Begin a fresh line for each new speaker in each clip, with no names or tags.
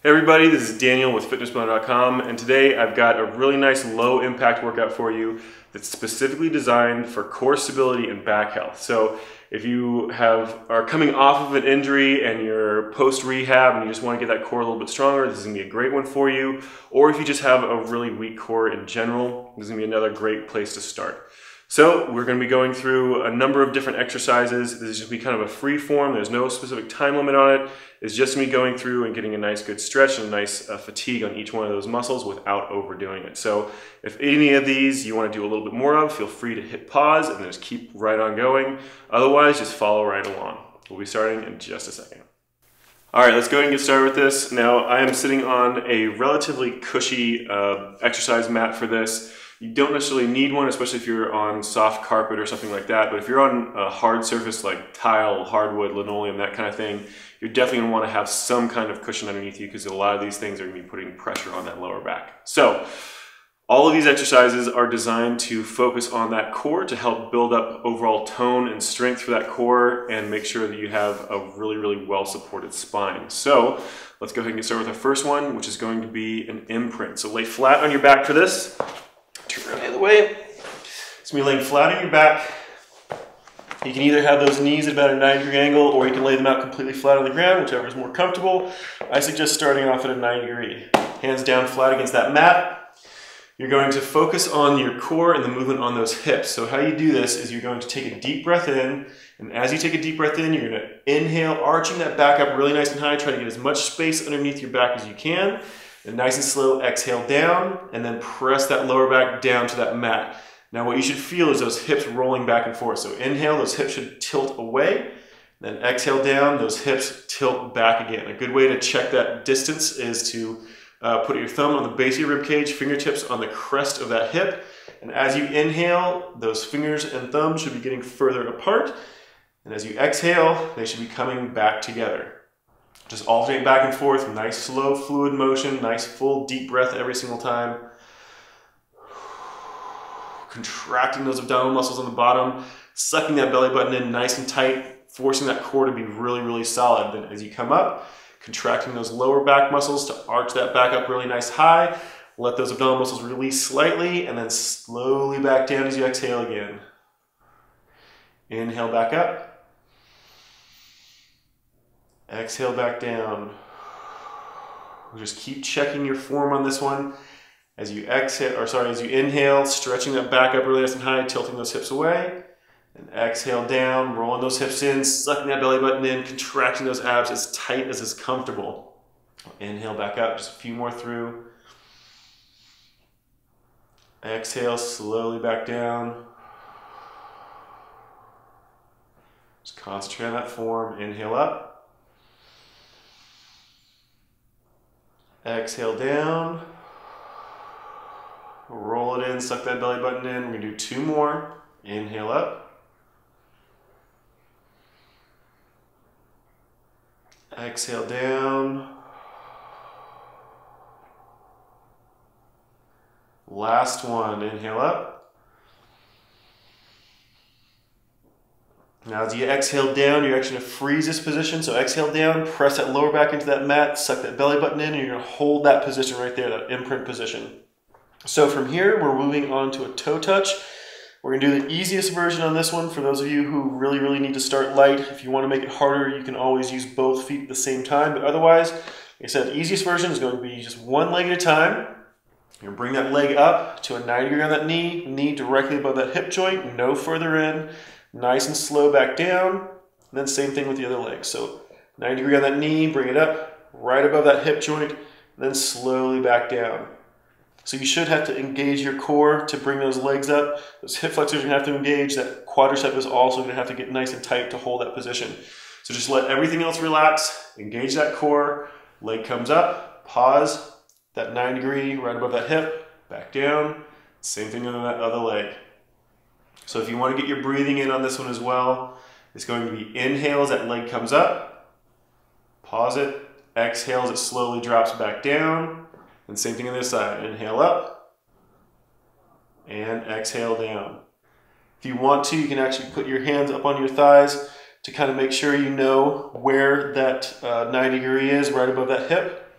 Hey everybody, this is Daniel with fitnessboner.com, and today I've got a really nice low impact workout for you that's specifically designed for core stability and back health. So if you are coming off of an injury and you're post rehab and you just want to get that core a little bit stronger, this is going to be a great one for you. Or if you just have a really weak core in general, this is going to be another great place to start. So we're going to be going through a number of different exercises. This is just going to be kind of a free form. There's no specific time limit on it. It's just me going through and getting a nice good stretch and a nice fatigue on each one of those muscles without overdoing it. So if any of these you want to do a little bit more of, feel free to hit pause and then just keep right on going. Otherwise, just follow right along. We'll be starting in just a second. All right, let's go ahead and get started with this. Now, I am sitting on a relatively cushy exercise mat for this. You don't necessarily need one, especially if you're on soft carpet or something like that, but if you're on a hard surface like tile, hardwood, linoleum, that kind of thing, you're definitely going to want to have some kind of cushion underneath you because a lot of these things are going to be putting pressure on that lower back. So, all of these exercises are designed to focus on that core to help build up overall tone and strength for that core and make sure that you have a really, really well-supported spine. So, let's go ahead and get started with our first one, which is going to be an imprint. So lay flat on your back for this. Turn around the other way. It's going to be laying flat on your back. You can either have those knees at about a 90-degree angle or you can lay them out completely flat on the ground, whichever is more comfortable. I suggest starting off at a 90-degree. Hands down flat against that mat. You're going to focus on your core and the movement on those hips. So how you do this is you're going to take a deep breath in, and as you take a deep breath in, you're going to inhale, arching that back up really nice and high. Try to get as much space underneath your back as you can. And nice and slow, exhale down, and then press that lower back down to that mat. Now what you should feel is those hips rolling back and forth. So inhale, those hips should tilt away. Then exhale down, those hips tilt back again. A good way to check that distance is to put your thumb on the base of your rib cage, fingertips on the crest of that hip. And as you inhale, those fingers and thumbs should be getting further apart. And as you exhale, they should be coming back together. Just alternate back and forth, nice slow fluid motion, nice full deep breath every single time. Contracting those abdominal muscles on the bottom, sucking that belly button in nice and tight, forcing that core to be really, really solid. Then as you come up, contracting those lower back muscles to arch that back up really nice high. Let those abdominal muscles release slightly and then slowly back down as you exhale again. Inhale back up. Exhale back down. Just keep checking your form on this one. As you exhale, as you inhale, stretching that back up really nice and high, tilting those hips away. And exhale down, rolling those hips in, sucking that belly button in, contracting those abs as tight as is comfortable. Inhale back up, just a few more through. Exhale, slowly back down. Just concentrate on that form. Inhale up. Exhale down. Roll it in, suck that belly button in. We're going to do two more. Inhale up. Exhale down. Last one. Inhale up. Now as you exhale down, you're actually going to freeze this position. So exhale down, press that lower back into that mat, suck that belly button in, and you're going to hold that position right there, that imprint position. So from here, we're moving on to a toe touch. We're going to do the easiest version on this one for those of you who really, really need to start light. If you want to make it harder, you can always use both feet at the same time. But otherwise, like I said, the easiest version is going to be just one leg at a time. You're going to bring that leg up to a 90 degree on that knee directly above that hip joint, no further in. Nice and slow back down. And then same thing with the other leg. So 90 degree on that knee, bring it up right above that hip joint, and then slowly back down. So you should have to engage your core to bring those legs up. Those hip flexors are going to have to engage. That quadricep is also going to have to get nice and tight to hold that position. So just let everything else relax. Engage that core. Leg comes up. Pause. That 90 degree right above that hip. Back down. Same thing on that other leg. So if you want to get your breathing in on this one as well, it's going to be inhale as that leg comes up. Pause it. Exhale as it slowly drops back down. And same thing on this side. Inhale up and exhale down. If you want to, you can actually put your hands up on your thighs to kind of make sure you know where that 90 degree is right above that hip.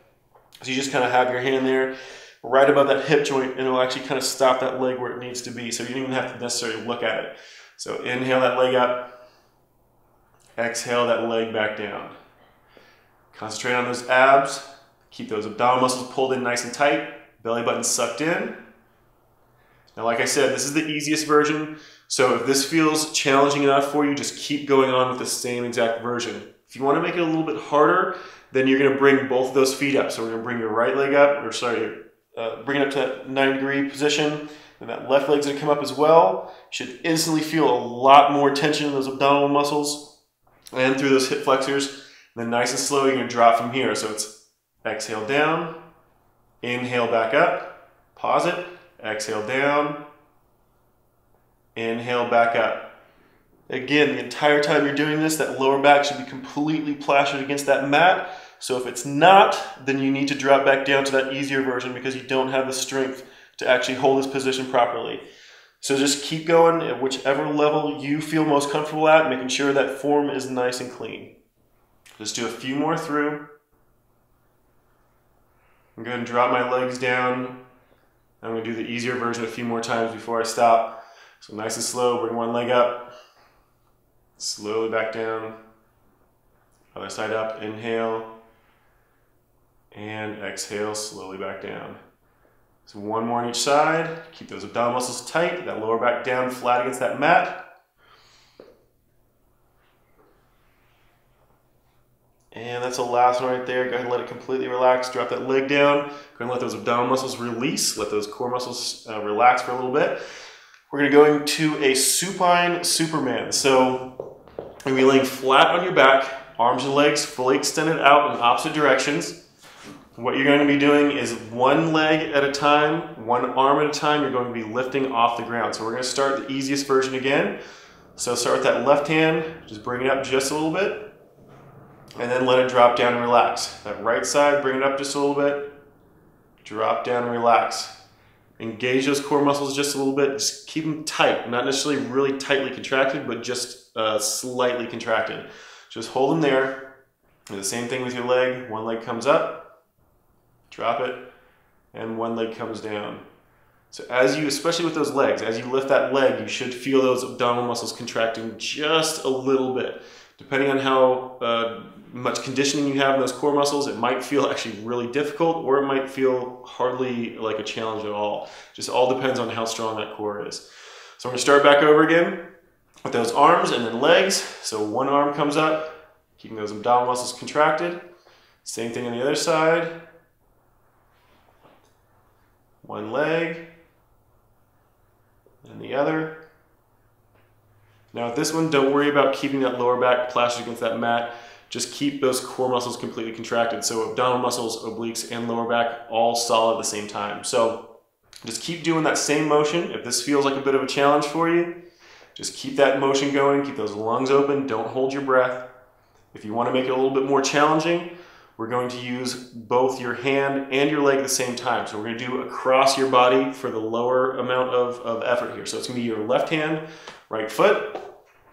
So you just kind of have your hand there right above that hip joint, and it'll actually kind of stop that leg where it needs to be. So you don't even have to necessarily look at it. So inhale that leg up, exhale that leg back down. Concentrate on those abs, keep those abdominal muscles pulled in nice and tight, belly button sucked in. Now, like I said, this is the easiest version. So if this feels challenging enough for you, just keep going on with the same exact version. If you want to make it a little bit harder, then you're going to bring both of those feet up. So we're going to bring your right leg up, or sorry, bring it up to that 90-degree position. And that left leg's going to come up as well. You should instantly feel a lot more tension in those abdominal muscles and through those hip flexors. And then nice and slow, you're going to drop from here. So it's exhale down, inhale back up, pause it, exhale down, inhale back up. Again, the entire time you're doing this, that lower back should be completely plastered against that mat. So if it's not, then you need to drop back down to that easier version because you don't have the strength to actually hold this position properly. So just keep going at whichever level you feel most comfortable at, making sure that form is nice and clean. Just do a few more through. I'm going to drop my legs down. I'm going to do the easier version a few more times before I stop. So nice and slow, bring one leg up, slowly back down, other side up, inhale, and exhale, slowly back down. So one more on each side, keep those abdominal muscles tight, that lower back down flat against that mat. And that's the last one right there. Go ahead and let it completely relax. Drop that leg down. Go ahead and let those abdominal muscles release. Let those core muscles relax for a little bit. We're going to go into a supine Superman. So you're going to be laying flat on your back, arms and legs fully extended out in opposite directions. What you're going to be doing is one leg at a time, one arm at a time, you're going to be lifting off the ground. So we're going to start the easiest version again. So start with that left hand, just bring it up just a little bit. And then let it drop down and relax. That right side, bring it up just a little bit. Drop down and relax. Engage those core muscles just a little bit. Just keep them tight. Not necessarily really tightly contracted, but just slightly contracted. Just hold them there. Do the same thing with your leg. One leg comes up, drop it, and one leg comes down. So as you, especially with those legs, as you lift that leg, you should feel those abdominal muscles contracting just a little bit. Depending on how much conditioning you have in those core muscles, it might feel actually really difficult, or it might feel hardly like a challenge at all. Just all depends on how strong that core is. So we're going to start back over again with those arms and then legs. So one arm comes up, keeping those abdominal muscles contracted. Same thing on the other side. One leg and the other. Now with this one, don't worry about keeping that lower back plastered against that mat. Just keep those core muscles completely contracted. So abdominal muscles, obliques, and lower back all solid at the same time. So just keep doing that same motion. If this feels like a bit of a challenge for you, just keep that motion going. Keep those lungs open. Don't hold your breath. If you want to make it a little bit more challenging, we're going to use both your hand and your leg at the same time. So we're going to do across your body for the lower amount of effort here. So it's going to be your left hand, right foot.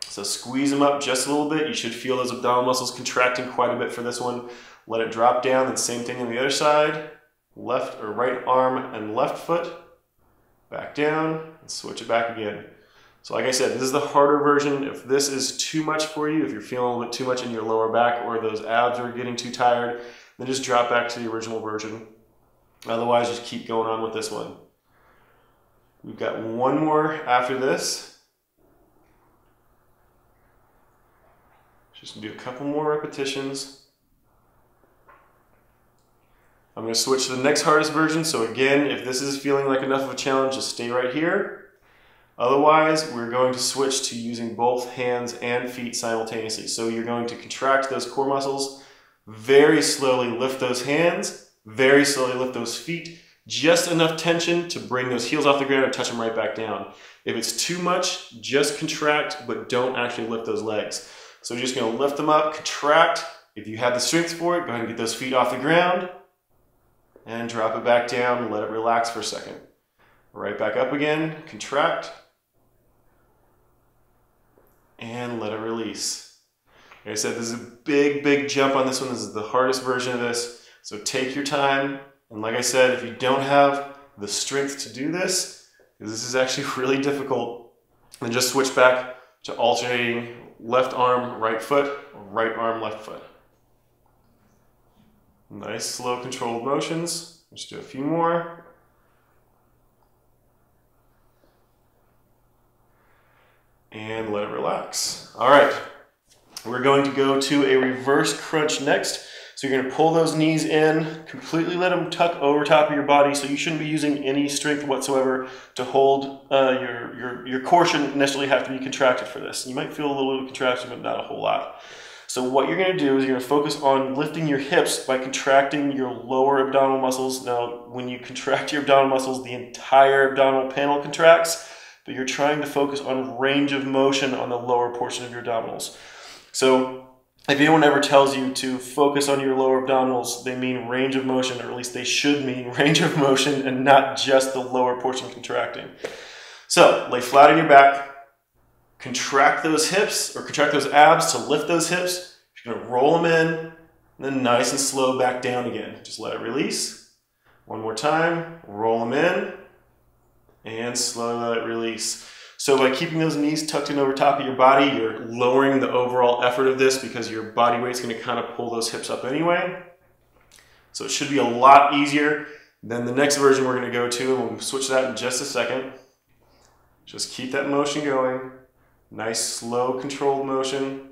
So squeeze them up just a little bit. You should feel those abdominal muscles contracting quite a bit for this one. Let it drop down, and same thing on the other side. Left or right arm and left foot. Back down, and switch it back again. So like I said, this is the harder version. If this is too much for you, if you're feeling a little bit too much in your lower back or those abs are getting too tired, then just drop back to the original version. Otherwise, just keep going on with this one. We've got one more after this. Just do a couple more repetitions. I'm going to switch to the next hardest version. So again, if this is feeling like enough of a challenge, just stay right here. Otherwise, we're going to switch to using both hands and feet simultaneously. So you're going to contract those core muscles, very slowly lift those hands, very slowly lift those feet, just enough tension to bring those heels off the ground and touch them right back down. If it's too much, just contract, but don't actually lift those legs. So you're just going to lift them up, contract. If you have the strength for it, go ahead and get those feet off the ground and drop it back down and let it relax for a second. Right back up again, contract, and let it release. Like I said, this is a big, big jump on this one. This is the hardest version of this. So take your time. And like I said, if you don't have the strength to do this, because this is actually really difficult, then just switch back to alternating left arm, right foot, or right arm, left foot. Nice, slow, controlled motions. Let's do a few more. And let it relax. All right, we're going to go to a reverse crunch next. So you're going to pull those knees in, completely let them tuck over top of your body, so you shouldn't be using any strength whatsoever to hold. Your core shouldn't necessarily have to be contracted for this. You might feel a little contraction, but not a whole lot. So what you're going to do is you're going to focus on lifting your hips by contracting your lower abdominal muscles. Now, when you contract your abdominal muscles, the entire abdominal panel contracts, but you're trying to focus on range of motion on the lower portion of your abdominals. So if anyone ever tells you to focus on your lower abdominals, they mean range of motion, or at least they should mean range of motion and not just the lower portion contracting. So lay flat on your back, contract those hips or contract those abs to lift those hips. You're going to roll them in, and then nice and slow back down again. Just let it release. One more time, roll them in, and slowly let it release. So by keeping those knees tucked in over top of your body, you're lowering the overall effort of this because your body weight's going to kind of pull those hips up anyway. So it should be a lot easier than the next version we're going to go to, and we'll switch that in just a second. Just keep that motion going. Nice, slow, controlled motion.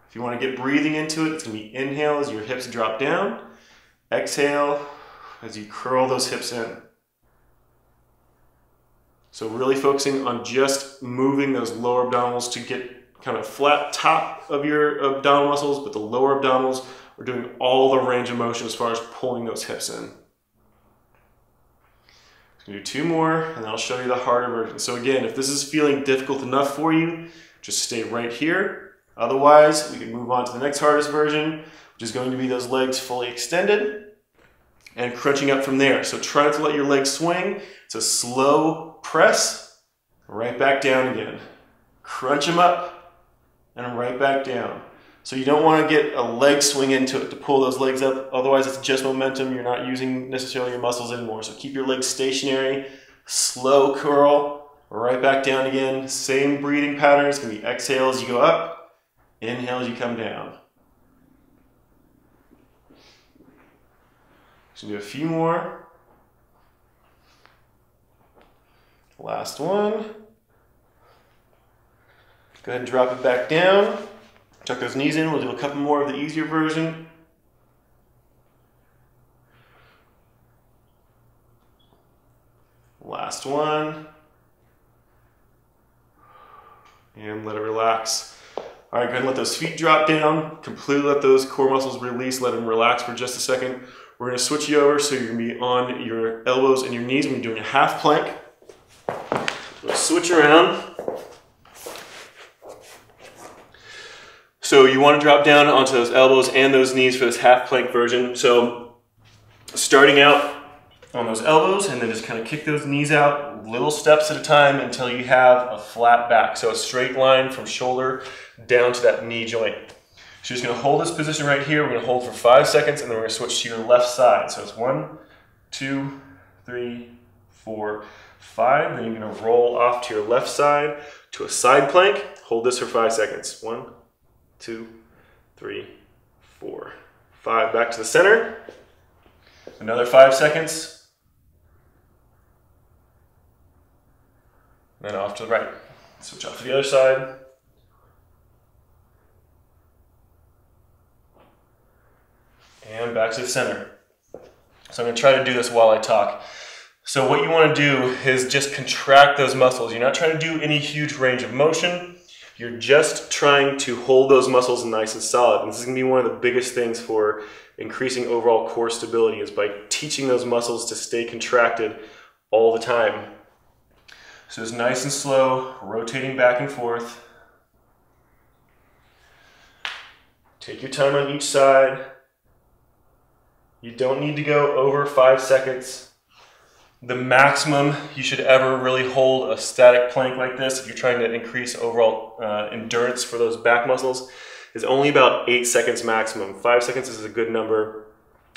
If you want to get breathing into it, it's going to be inhale as your hips drop down. Exhale as you curl those hips in. So really focusing on just moving those lower abdominals to get kind of flat top of your abdominal muscles, but the lower abdominals are doing all the range of motion as far as pulling those hips in. I'm going to do two more, and then I'll show you the harder version. So again, if this is feeling difficult enough for you, just stay right here. Otherwise, we can move on to the next hardest version, which is going to be those legs fully extended and crunching up from there. So try to let your legs swing. It's a slow press, right back down again. Crunch them up and right back down. So you don't want to get a leg swing into it to pull those legs up. Otherwise, it's just momentum. You're not using necessarily your muscles anymore. So keep your legs stationary, slow curl, right back down again. Same breathing pattern. It's going to be exhale as you go up, inhale as you come down. So do a few more. Last one. Go ahead and drop it back down. Tuck those knees in. We'll do a couple more of the easier version. Last one. And let it relax. All right, go ahead and let those feet drop down. Completely let those core muscles release. Let them relax for just a second. We're going to switch you over so you're going to be on your elbows and your knees. We're doing a half plank. We'll switch around. So you want to drop down onto those elbows and those knees for this half plank version. So starting out on those elbows, and then just kind of kick those knees out little steps at a time until you have a flat back. So a straight line from shoulder down to that knee joint. So you're just going to hold this position right here. We're going to hold for 5 seconds, and then we're going to switch to your left side. So it's 1, 2, 3, 4, 5. Then you're going to roll off to your left side to a side plank. Hold this for 5 seconds. 1, 2, 3, 4, 5. Back to the center. Another 5 seconds. Then off to the right. Switch off to the other side. And back to the center. So I'm going to try to do this while I talk. So what you want to do is just contract those muscles. You're not trying to do any huge range of motion. You're just trying to hold those muscles nice and solid. And this is going to be one of the biggest things for increasing overall core stability, is by teaching those muscles to stay contracted all the time. So it's nice and slow, rotating back and forth. Take your time on each side. You don't need to go over 5 seconds. The maximum you should ever really hold a static plank like this, if you're trying to increase overall endurance for those back muscles, is only about 8 seconds maximum. 5 seconds is a good number.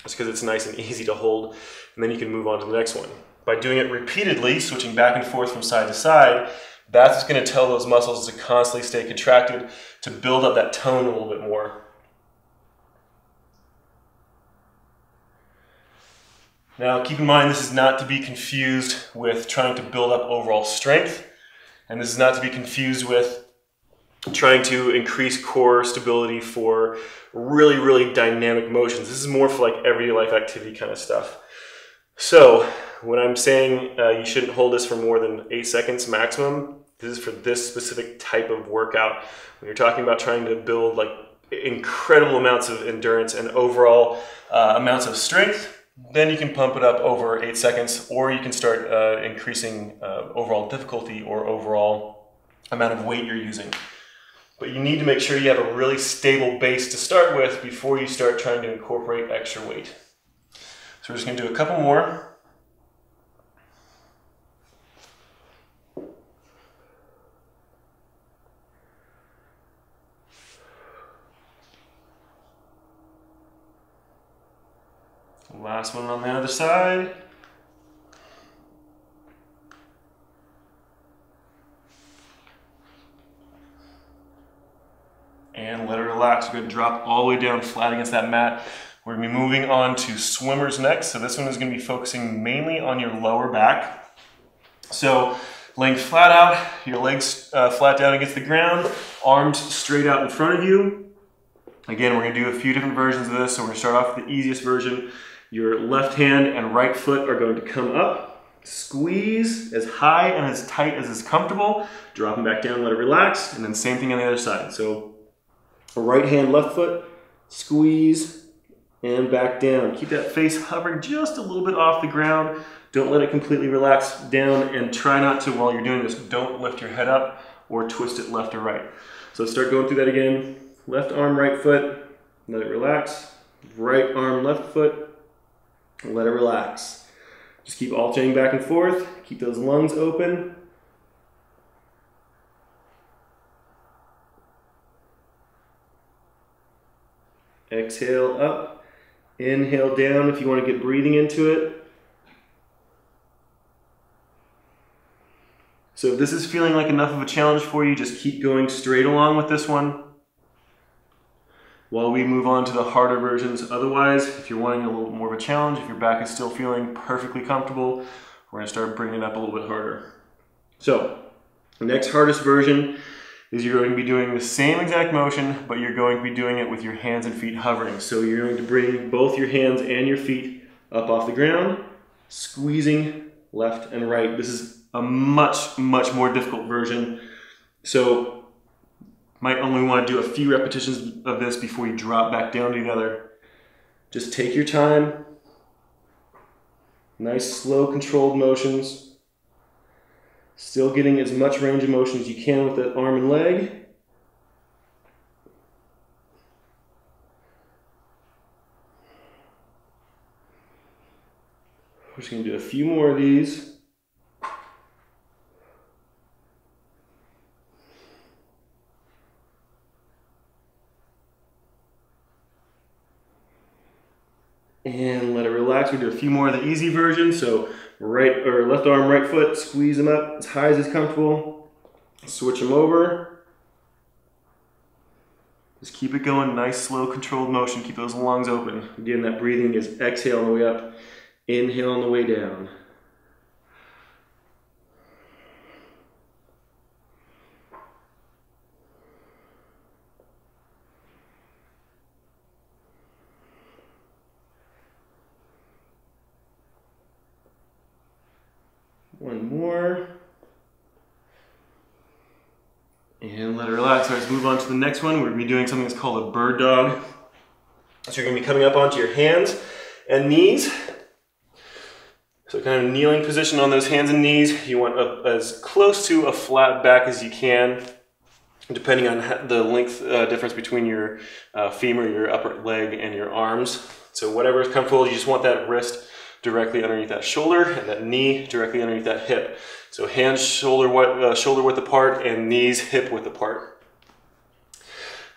just because it's nice and easy to hold, and then you can move on to the next one. By doing it repeatedly, switching back and forth from side to side, that's what's going to tell those muscles to constantly stay contracted to build up that tone a little bit more. Now keep in mind, this is not to be confused with trying to build up overall strength, and this is not to be confused with trying to increase core stability for really, really dynamic motions. This is more for like everyday life activity kind of stuff. So when I'm saying you shouldn't hold this for more than 8 seconds maximum, this is for this specific type of workout. When you're talking about trying to build like incredible amounts of endurance and overall amounts of strength, then you can pump it up over 8 seconds, or you can start increasing overall difficulty or overall amount of weight you're using. But you need to make sure you have a really stable base to start with before you start trying to incorporate extra weight. So we're just going to do a couple more. Last one on the other side. And let it relax. We're going to drop all the way down flat against that mat. We're going to be moving on to swimmers next. So this one is going to be focusing mainly on your lower back. So laying flat out, your legs flat down against the ground, arms straight out in front of you. Again, we're going to do a few different versions of this. So we're going to start off with the easiest version. Your left hand and right foot are going to come up, squeeze as high and as tight as is comfortable, drop them back down, let it relax, and then same thing on the other side. So right hand, left foot, squeeze, and back down. Keep that face hovering just a little bit off the ground. Don't let it completely relax down, and try not to, while you're doing this, don't lift your head up or twist it left or right. So start going through that again. Left arm, right foot, let it relax. Right arm, left foot, let it relax. Just keep alternating back and forth. Keep those lungs open. Exhale up. Inhale down if you want to get breathing into it. So if this is feeling like enough of a challenge for you, just keep going straight along with this one while we move on to the harder versions. Otherwise, if you're wanting a little more of a challenge, if your back is still feeling perfectly comfortable, we're going to start bringing it up a little bit harder. So the next hardest version is you're going to be doing the same exact motion, but you're going to be doing it with your hands and feet hovering. So you're going to bring both your hands and your feet up off the ground, squeezing left and right. This is a much, much more difficult version. So might only want to do a few repetitions of this before you drop back down together. Just take your time. Nice, slow, controlled motions. Still getting as much range of motion as you can with that arm and leg. We're just going to do a few more of these. And let it relax. We do a few more of the easy version. So right or left arm, right foot, squeeze them up as high as is comfortable. Switch them over. Just keep it going. Nice, slow, controlled motion. Keep those lungs open. Again, that breathing is exhale on the way up, inhale on the way down. One more. And let it relax. All right, let's move on to the next one. We're going to be doing something that's called a bird dog. So you're going to be coming up onto your hands and knees. So kind of kneeling position on those hands and knees. You want as close to a flat back as you can, depending on the length difference between your femur, your upper leg, and your arms. So whatever is comfortable, you just want that wrist directly underneath that shoulder and that knee directly underneath that hip. So hands shoulder width apart and knees hip width apart.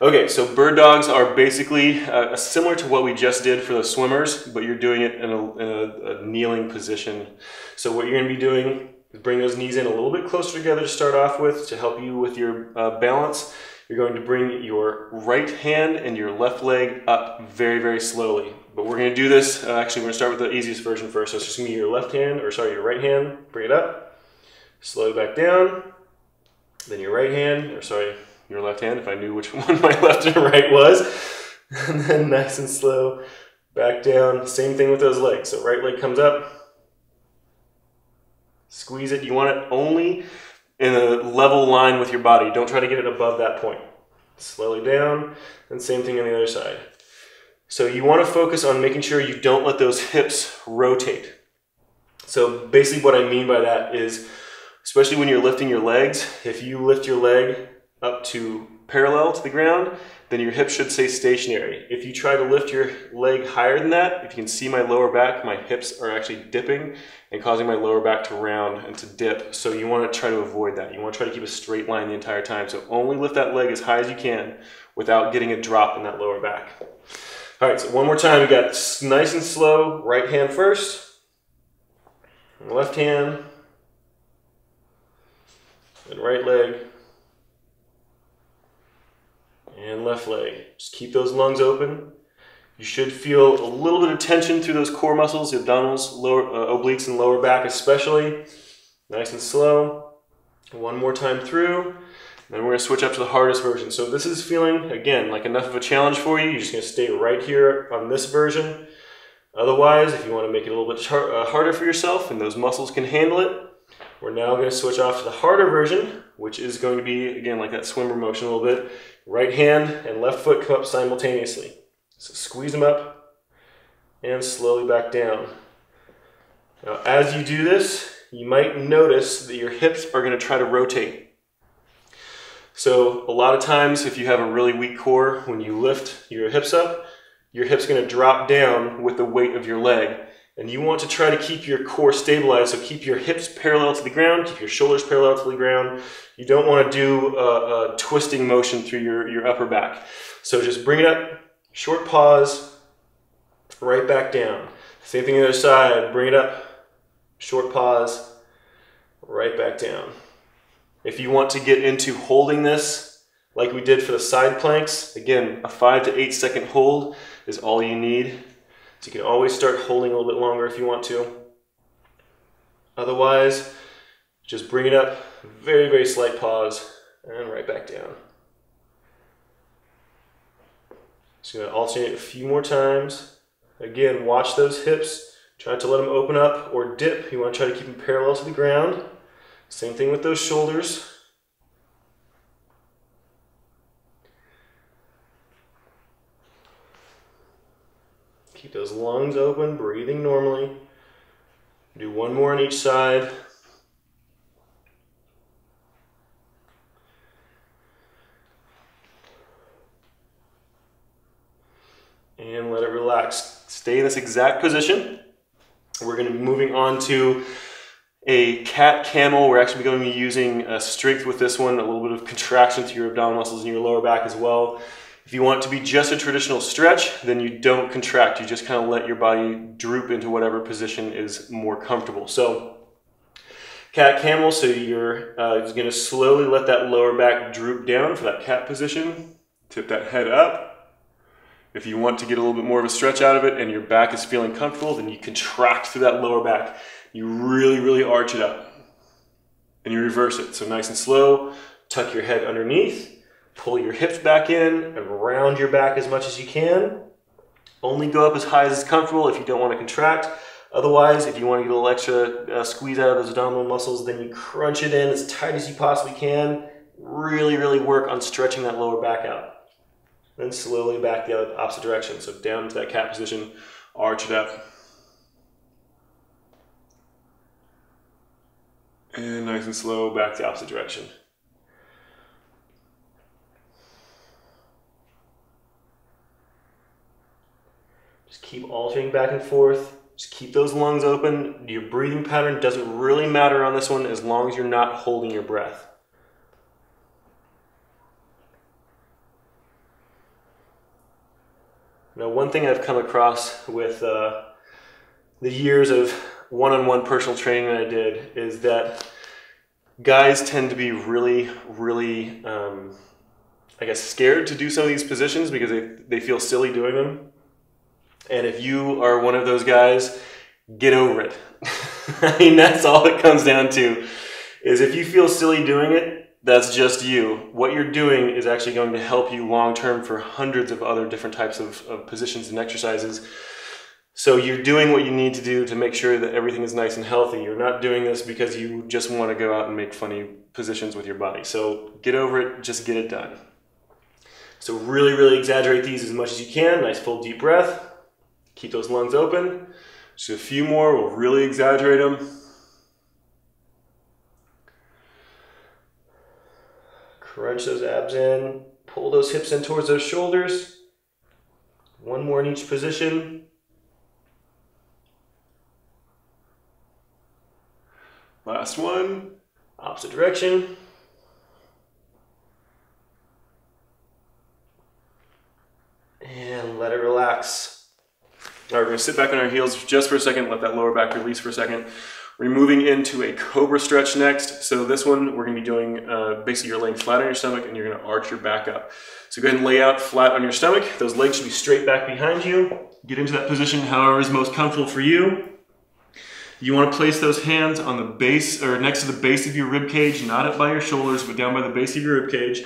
Okay, so bird dogs are basically similar to what we just did for the swimmers, but you're doing it in a kneeling position. So what you're going to be doing is bring those knees in a little bit closer together to start off with to help you with your balance. You're going to bring your right hand and your left leg up very, very slowly. But we're going to do this, actually we're going to start with the easiest version first. So it's just going to be your your right hand, bring it up, slowly back down, then your right hand, your left hand, if I knew which one my left and right was, and then nice and slow, back down. Same thing with those legs. So right leg comes up, squeeze it. You want it only in a level line with your body. Don't try to get it above that point. Slowly down, and same thing on the other side. So you want to focus on making sure you don't let those hips rotate. So basically what I mean by that is, especially when you're lifting your legs, if you lift your leg up to parallel to the ground, then your hips should stay stationary. If you try to lift your leg higher than that, if you can see my lower back, my hips are actually dipping and causing my lower back to round and to dip. So you want to try to avoid that. You want to try to keep a straight line the entire time. So only lift that leg as high as you can without getting a drop in that lower back. All right, so one more time. We got nice and slow, right hand first, left hand, and right leg, and left leg. Just keep those lungs open. You should feel a little bit of tension through those core muscles, the abdominals, obliques, and lower back especially. Nice and slow. One more time through. Then we're going to switch up to the hardest version. So if this is feeling, again, like enough of a challenge for you, you're just going to stay right here on this version. Otherwise, if you want to make it a little bit harder for yourself and those muscles can handle it, we're now going to switch off to the harder version, which is going to be, again, like that swimmer motion a little bit. Right hand and left foot come up simultaneously. So squeeze them up and slowly back down. Now, as you do this, you might notice that your hips are going to try to rotate. So a lot of times, if you have a really weak core, when you lift your hips up, your hip's going to drop down with the weight of your leg. And you want to try to keep your core stabilized, so keep your hips parallel to the ground, keep your shoulders parallel to the ground. You don't want to do a twisting motion through your upper back. So just bring it up, short pause, right back down. Same thing on the other side, bring it up, short pause, right back down. If you want to get into holding this, like we did for the side planks, again, a 5 to 8 second hold is all you need. So you can always start holding a little bit longer if you want to. Otherwise, just bring it up, very, very slight pause, and right back down. Just going to alternate a few more times. Again, watch those hips. Try not to let them open up or dip. You want to try to keep them parallel to the ground. Same thing with those shoulders. Keep those lungs open, breathing normally. Do one more on each side. And let it relax. Stay in this exact position. We're going to be moving on to a cat camel. We're actually going to be using strength with this one, a little bit of contraction to your abdominal muscles and your lower back as well. If you want it to be just a traditional stretch, then you don't contract. You just kind of let your body droop into whatever position is more comfortable. So cat camel, so you're going to slowly let that lower back droop down for that cat position. Tip that head up. If you want to get a little bit more of a stretch out of it and your back is feeling comfortable, then you contract through that lower back. You really, really arch it up. And you reverse it. So nice and slow, tuck your head underneath, pull your hips back in, and round your back as much as you can. Only go up as high as is comfortable if you don't want to contract. Otherwise, if you want to get a little extra squeeze out of those abdominal muscles, then you crunch it in as tight as you possibly can. Really, really work on stretching that lower back out. Then slowly back the other opposite direction. So down to that cat position, arch it up. And nice and slow, back the opposite direction. Just keep alternating back and forth. Just keep those lungs open. Your breathing pattern doesn't really matter on this one as long as you're not holding your breath. Now, one thing I've come across with the years of one-on-one personal training that I did is that guys tend to be really, I guess, scared to do some of these positions because they feel silly doing them. And if you are one of those guys, get over it. I mean, that's all it comes down to, is if you feel silly doing it, that's just you. What you're doing is actually going to help you long-term for hundreds of other different types of positions and exercises. So you're doing what you need to do to make sure that everything is nice and healthy. You're not doing this because you just want to go out and make funny positions with your body. So get over it, just get it done. So really exaggerate these as much as you can. Nice full deep breath. Keep those lungs open. Just a few more, we'll really exaggerate them. Crunch those abs in, pull those hips in towards those shoulders. One more in each position. Last one, opposite direction. And let it relax. All right, we're gonna sit back on our heels just for a second, let that lower back release for a second. We're moving into a COBRA stretch next. So this one, we're gonna be doing, basically you're laying flat on your stomach and you're gonna arch your back up. So go ahead and lay out flat on your stomach. Those legs should be straight back behind you. Get into that position however is most comfortable for you. You wanna place those hands on the base, or next to the base of your rib cage, not up by your shoulders, but down by the base of your rib cage.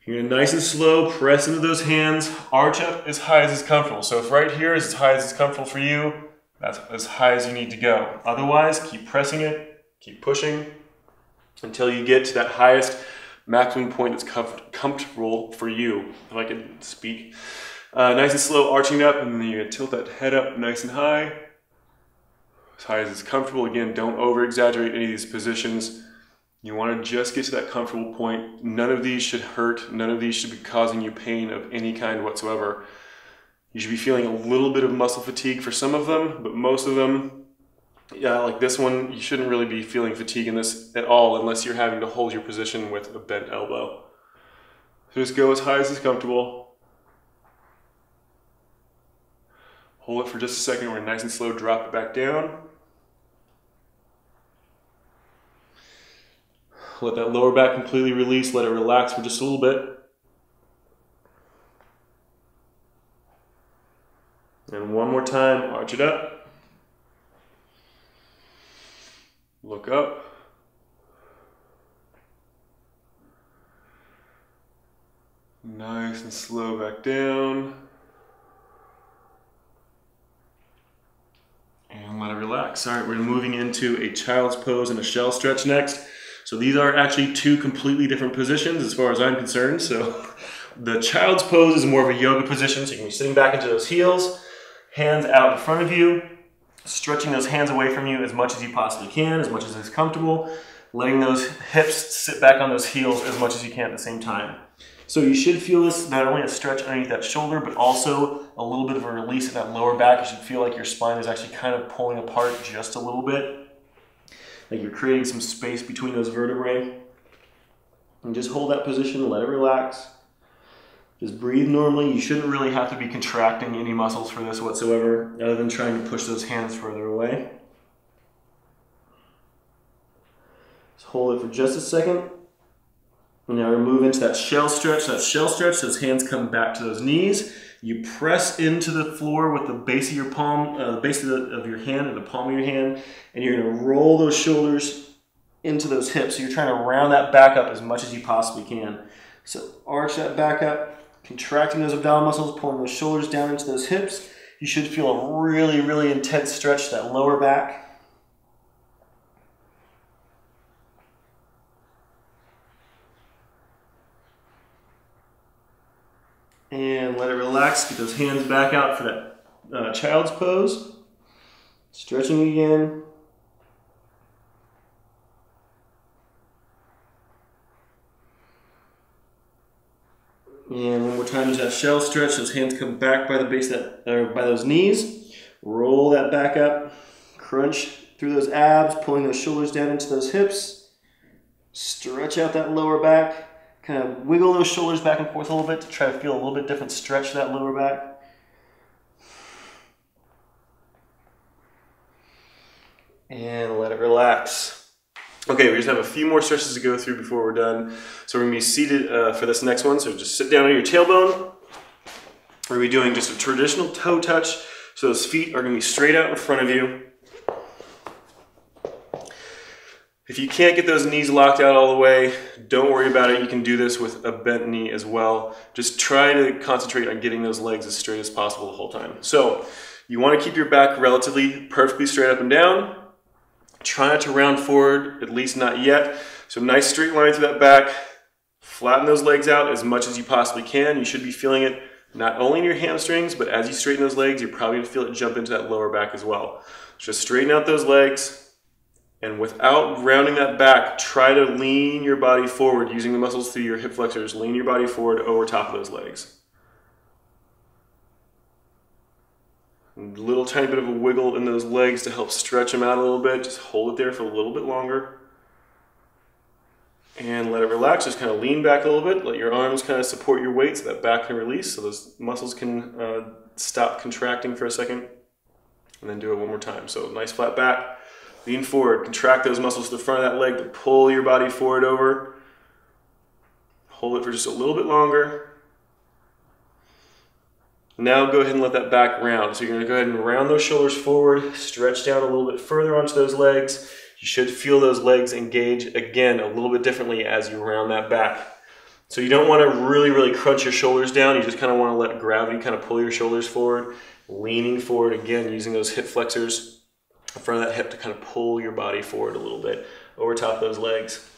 You're gonna nice and slow, press into those hands, arch up as high as is comfortable. So if right here is as high as it's comfortable for you, that's as high as you need to go. Otherwise, keep pressing it, keep pushing, until you get to that highest maximum point that's comfortable for you, if I can speak. Nice and slow, arching up, and then you're gonna tilt that head up nice and high as it's comfortable. Again, don't over-exaggerate any of these positions. You want to just get to that comfortable point. None of these should hurt. None of these should be causing you pain of any kind whatsoever. You should be feeling a little bit of muscle fatigue for some of them, but most of them, yeah, like this one, you shouldn't really be feeling fatigue in this at all unless you're having to hold your position with a bent elbow. So just go as high as is comfortable. Hold it for just a second. We're nice and slow, drop it back down. Let that lower back completely release, let it relax for just a little bit. And one more time, arch it up. Look up. Nice and slow back down. And let it relax. All right, we're moving into a child's pose and a shell stretch next. So these are actually two completely different positions as far as I'm concerned. So the child's pose is more of a yoga position. So you can be sitting back into those heels, hands out in front of you, stretching those hands away from you as much as you possibly can, as much as is comfortable, letting those hips sit back on those heels as much as you can at the same time. So you should feel this, not only a stretch underneath that shoulder, but also a little bit of a release in that lower back. You should feel like your spine is actually kind of pulling apart just a little bit. Like you're creating some space between those vertebrae. And just hold that position, let it relax. Just breathe normally. You shouldn't really have to be contracting any muscles for this whatsoever, other than trying to push those hands further away. Just hold it for just a second. And now we move into that shell stretch. That shell stretch, those hands come back to those knees. You press into the floor with the base of your palm, the base of your hand and the palm of your hand, and you're gonna roll those shoulders into those hips. So you're trying to round that back up as much as you possibly can. So arch that back up, contracting those abdominal muscles, pulling those shoulders down into those hips. You should feel a really intense stretch to that lower back. And let it relax. Get those hands back out for that child's pose. Stretching again. And one more time into that shell stretch. Those hands come back by the base of that, or by those knees. Roll that back up. Crunch through those abs, pulling those shoulders down into those hips. Stretch out that lower back. Kind of wiggle those shoulders back and forth a little bit to try to feel a little bit different stretch to that lower back. and let it relax. Okay, we just have a few more stretches to go through before we're done. So we're gonna be seated for this next one. So just sit down on your tailbone. We're gonna be doing just a traditional toe touch. So those feet are gonna be straight out in front of you. If you can't get those knees locked out all the way, don't worry about it. You can do this with a bent knee as well. Just try to concentrate on getting those legs as straight as possible the whole time. So you want to keep your back relatively perfectly straight up and down. Try not to round forward, at least not yet. So nice straight line through that back. Flatten those legs out as much as you possibly can. You should be feeling it not only in your hamstrings, but as you straighten those legs, you're probably going to feel it jump into that lower back as well. Just straighten out those legs. And without rounding that back, try to lean your body forward using the muscles through your hip flexors. Lean your body forward over top of those legs. A little tiny bit of a wiggle in those legs to help stretch them out a little bit. Just hold it there for a little bit longer. And let it relax. Just kind of lean back a little bit. Let your arms kind of support your weight so that back can release, so those muscles can stop contracting for a second. And then do it one more time. So nice flat back. Lean forward, contract those muscles to the front of that leg to pull your body forward over. Hold it for just a little bit longer. Now go ahead and let that back round. So you're going to go ahead and round those shoulders forward, stretch down a little bit further onto those legs. You should feel those legs engage again a little bit differently as you round that back. So you don't want to really crunch your shoulders down. You just kind of want to let gravity kind of pull your shoulders forward, leaning forward again using those hip flexors in front of that hip to kind of pull your body forward a little bit over top of those legs.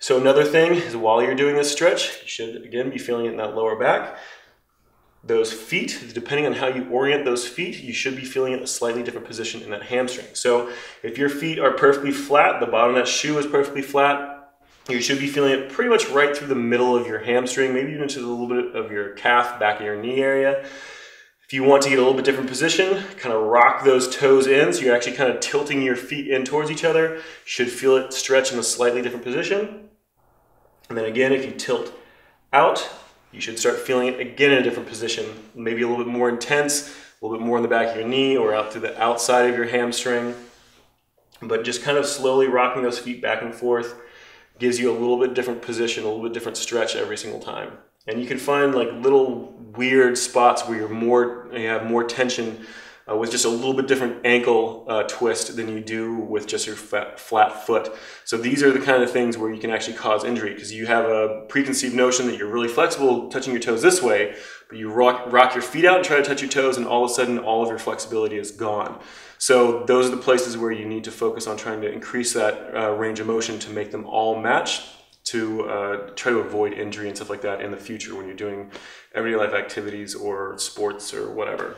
So another thing is while you're doing this stretch, you should again be feeling it in that lower back. Those feet, depending on how you orient those feet, you should be feeling it in a slightly different position in that hamstring. So if your feet are perfectly flat, the bottom of that shoe is perfectly flat, you should be feeling it pretty much right through the middle of your hamstring, maybe even to a little bit of your calf, back of your knee area. If you want to get a little bit different position, kind of rock those toes in, so you're actually kind of tilting your feet in towards each other. You should feel it stretch in a slightly different position. And then again, if you tilt out, you should start feeling it again in a different position, maybe a little bit more intense, a little bit more in the back of your knee or out through the outside of your hamstring. But just kind of slowly rocking those feet back and forth gives you a little bit different position, a little bit different stretch every single time. And you can find like little weird spots where you have more tension with just a little bit different ankle twist than you do with just your flat foot. So these are the kind of things where you can actually cause injury because you have a preconceived notion that you're really flexible touching your toes this way, but you rock your feet out and try to touch your toes and all of a sudden all of your flexibility is gone. So those are the places where you need to focus on trying to increase that range of motion to make them all match, to try to avoid injury and stuff like that in the future when you're doing everyday life activities or sports or whatever.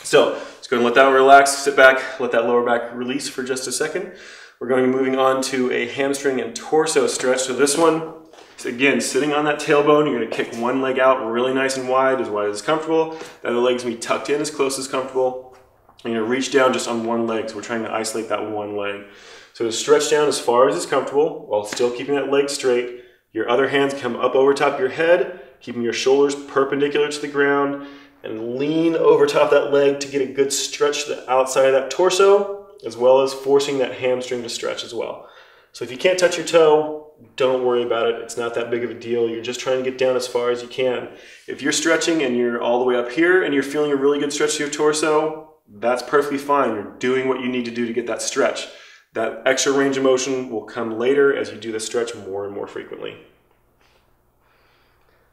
So just go and let that relax, sit back, let that lower back release for just a second. We're going to be moving on to a hamstring and torso stretch. So this one is again sitting on that tailbone. You're going to kick one leg out really nice and wide as comfortable. The other leg's going to be tucked in as close as comfortable. And you're going to reach down just on one leg. So we're trying to isolate that one leg. So to stretch down as far as is comfortable while still keeping that leg straight. Your other hands come up over top of your head, keeping your shoulders perpendicular to the ground, and lean over top of that leg to get a good stretch to the outside of that torso, as well as forcing that hamstring to stretch as well. So if you can't touch your toe, don't worry about it. It's not that big of a deal. You're just trying to get down as far as you can. If you're stretching and you're all the way up here and you're feeling a really good stretch to your torso, that's perfectly fine. You're doing what you need to do to get that stretch. That extra range of motion will come later as you do the stretch more and more frequently.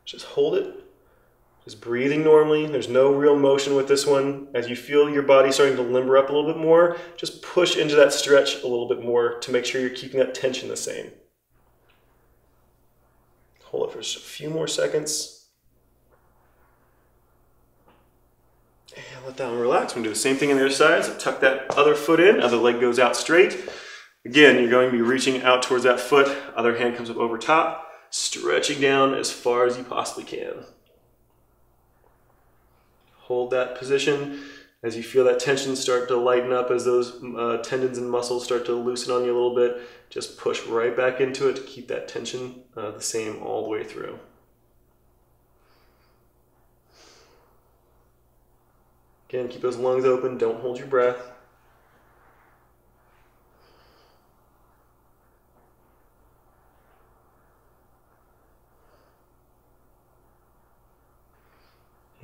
Just hold it. Just breathing normally. There's no real motion with this one. As you feel your body starting to limber up a little bit more, just push into that stretch a little bit more to make sure you're keeping that tension the same. Hold it for just a few more seconds. And let that one relax. We're going to do the same thing on the other side. So tuck that other foot in. Other leg goes out straight. Again, you're going to be reaching out towards that foot. Other hand comes up over top, stretching down as far as you possibly can. Hold that position as you feel that tension start to lighten up, as those tendons and muscles start to loosen on you a little bit. Just push right back into it to keep that tension the same all the way through. Again, keep those lungs open. Don't hold your breath.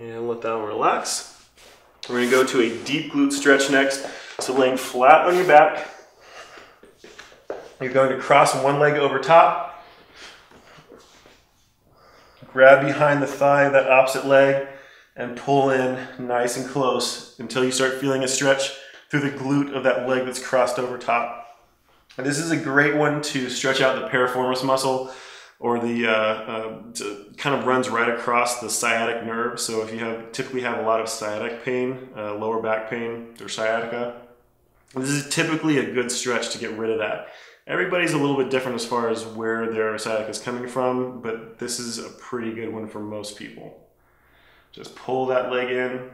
And let that one relax. We're going to go to a deep glute stretch next. So laying flat on your back. You're going to cross one leg over top. Grab behind the thigh of that opposite leg and pull in nice and close until you start feeling a stretch through the glute of that leg that's crossed over top. And this is a great one to stretch out the piriformis muscle, or the kind of runs right across the sciatic nerve. So if you typically have a lot of sciatic pain, lower back pain, or sciatica, this is typically a good stretch to get rid of that. Everybody's a little bit different as far as where their sciatica is coming from, but this is a pretty good one for most people. Just pull that leg in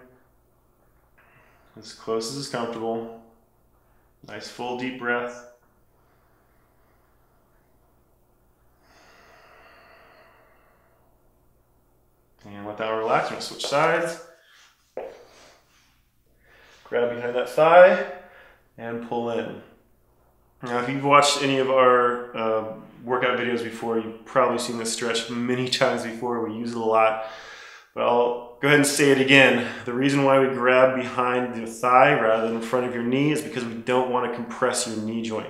as close as is comfortable. Nice full deep breath. And let that relax. I'm going to switch sides. Grab behind that thigh and pull in. Now, if you've watched any of our workout videos before, you've probably seen this stretch many times before. We use it a lot. But I'll go ahead and say it again. The reason why we grab behind the thigh rather than in front of your knee is because we don't want to compress your knee joint.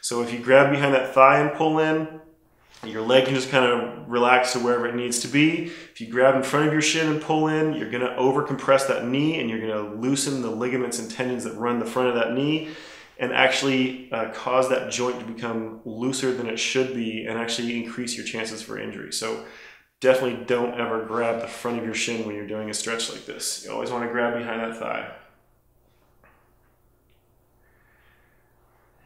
So if you grab behind that thigh and pull in, your leg can just kind of relax to wherever it needs to be. If you grab in front of your shin and pull in, you're going to over-compress that knee and you're going to loosen the ligaments and tendons that run the front of that knee and actually cause that joint to become looser than it should be and actually increase your chances for injury. So definitely don't ever grab the front of your shin when you're doing a stretch like this. You always want to grab behind that thigh.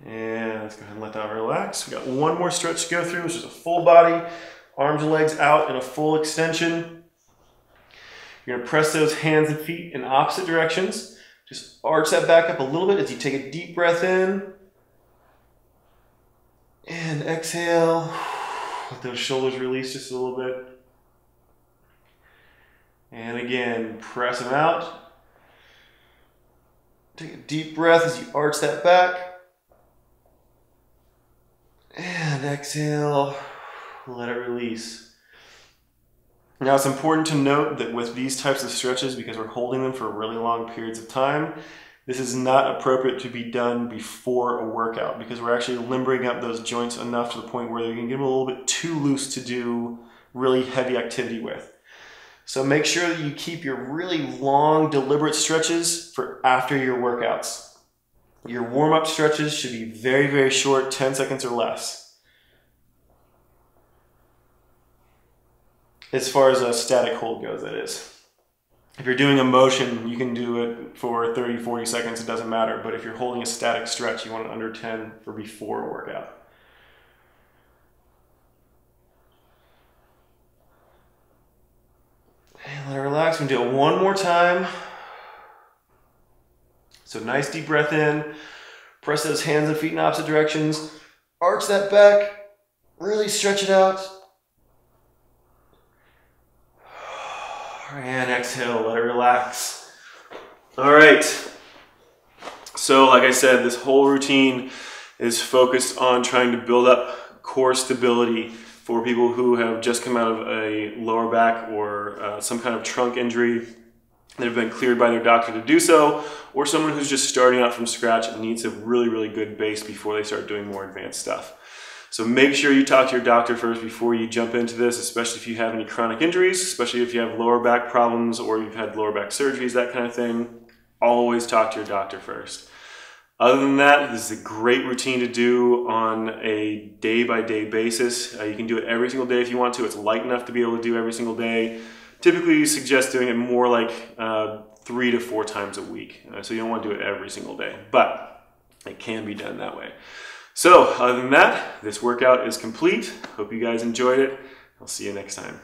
And let's go ahead and let that relax. We got one more stretch to go through, which is a full body, arms and legs out in a full extension. You're going to press those hands and feet in opposite directions. Just arch that back up a little bit as you take a deep breath in. And exhale. Let those shoulders release just a little bit. And again, press them out. Take a deep breath as you arch that back. And exhale, let it release. Now it's important to note that with these types of stretches, because we're holding them for really long periods of time, this is not appropriate to be done before a workout because we're actually limbering up those joints enough to the point where you can get them a little bit too loose to do really heavy activity with. So make sure that you keep your really long, deliberate stretches for after your workouts. Your warm-up stretches should be very, very short, 10 seconds or less. As far as a static hold goes, that is. If you're doing a motion, you can do it for 30, 40 seconds, it doesn't matter. But if you're holding a static stretch, you want it under 10 for before a workout. And let it relax. We're gonna do it one more time. So nice deep breath in, press those hands and feet in opposite directions, arch that back, really stretch it out. And exhale, let it relax. All right. So like I said, this whole routine is focused on trying to build up core stability for people who have just come out of a lower back or some kind of trunk injury that have been cleared by their doctor to do so, or someone who's just starting out from scratch and needs a really, really good base before they start doing more advanced stuff. So make sure you talk to your doctor first before you jump into this, especially if you have any chronic injuries, especially if you have lower back problems or you've had lower back surgeries, that kind of thing. Always talk to your doctor first. Other than that, this is a great routine to do on a day-by-day basis. You can do it every single day if you want to. It's light enough to be able to do every single day. Typically, you suggest doing it more like 3 to 4 times a week. So you don't want to do it every single day, but it can be done that way. So other than that, this workout is complete. Hope you guys enjoyed it. I'll see you next time.